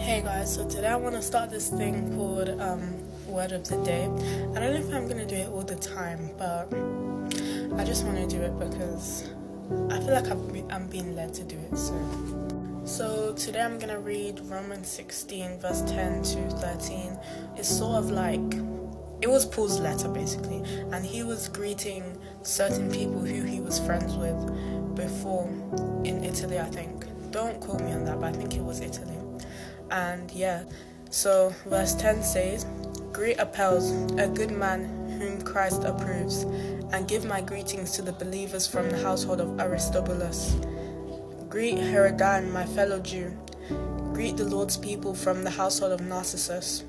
Hey guys, so today I want to start this thing called Word of the Day. I don't know if I'm going to do it all the time, but I just want to do it because I feel like I'm being led to do it. So today I'm going to read Romans 16 verse 10 to 13. It's sort of like, it was Paul's letter basically, and he was greeting certain people who he was friends with before in Italy, I think. Don't quote me on that, but I think it was Italy. And so verse 10 says, "Greet Apelles, a good man whom Christ approves, and give my greetings to the believers from the household of Aristobulus. Greet Herodion, my fellow Jew. Greet the Lord's people from the household of Narcissus.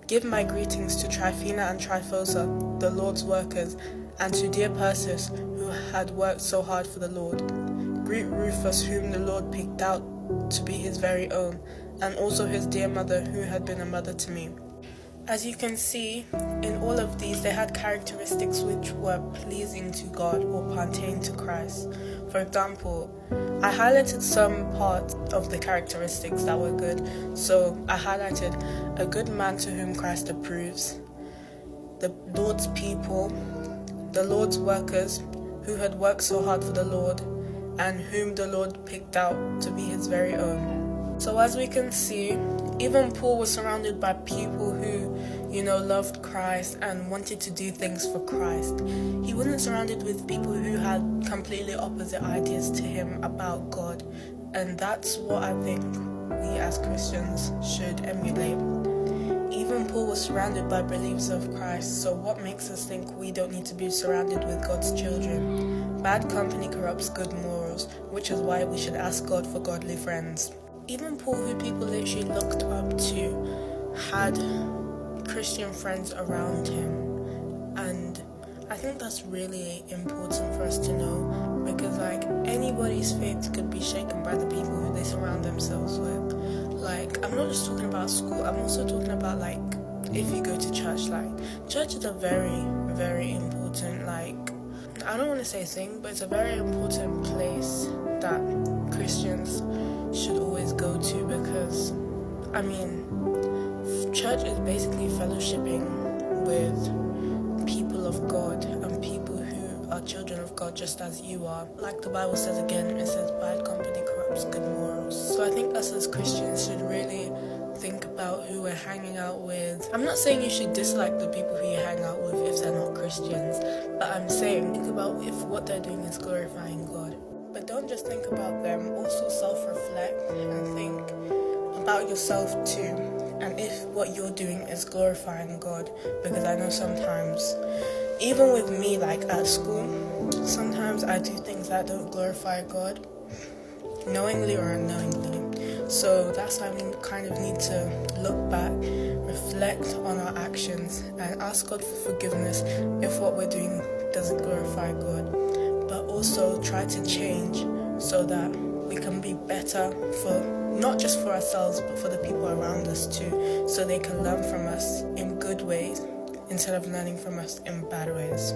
Give my greetings to Tryphena and Tryphosa, the Lord's workers, and to dear Persis, who had worked so hard for the Lord. Greet Rufus, whom the Lord picked out to be his very own, and also his dear mother, who had been a mother to me." As you can see, in all of these, they had characteristics which were pleasing to God or pertain to Christ. For example, I highlighted some parts of the characteristics that were good. So I highlighted a good man to whom Christ approves, the Lord's people, the Lord's workers, who had worked so hard for the Lord, and whom the Lord picked out to be his very own. So as we can see, even Paul was surrounded by people who, loved Christ and wanted to do things for Christ. He wasn't surrounded with people who had completely opposite ideas to him about God. And that's what I think we as Christians should emulate. Even Paul was surrounded by believers of Christ, so what makes us think we don't need to be surrounded with God's children? Bad company corrupts good morals, which is why we should ask God for godly friends. Even Paul, who people literally looked up to, had Christian friends around him. And I think that's really important for us to know, because anybody's faith could be shaken by the people who they surround themselves with. I'm not just talking about school, I'm also talking about if you go to church. Church is a very, very important, I don't want to say thing, but it's a very important place that Christians should always go to, because church is basically fellowshipping with people of God and people who are children of God just as you are. Like the Bible says again, it says bad company corrupts good morals. So I think us as Christians should really think about who we're hanging out with. I'm not saying you should dislike the people who you hang out with if they're not Christians, but I'm saying think about if what they're doing is glorifying God. But don't just think about them, also self-reflect and think about yourself too, and if what you're doing is glorifying God. Because I know sometimes, even with me, at school, sometimes I do things that don't glorify God, knowingly or unknowingly. So that's why we kind of need to look back, reflect on our actions, and ask God for forgiveness if what we're doing doesn't glorify God. But also try to change so that we can be better not just for ourselves, but for the people around us too, so they can learn from us in good ways instead of learning from us in bad ways.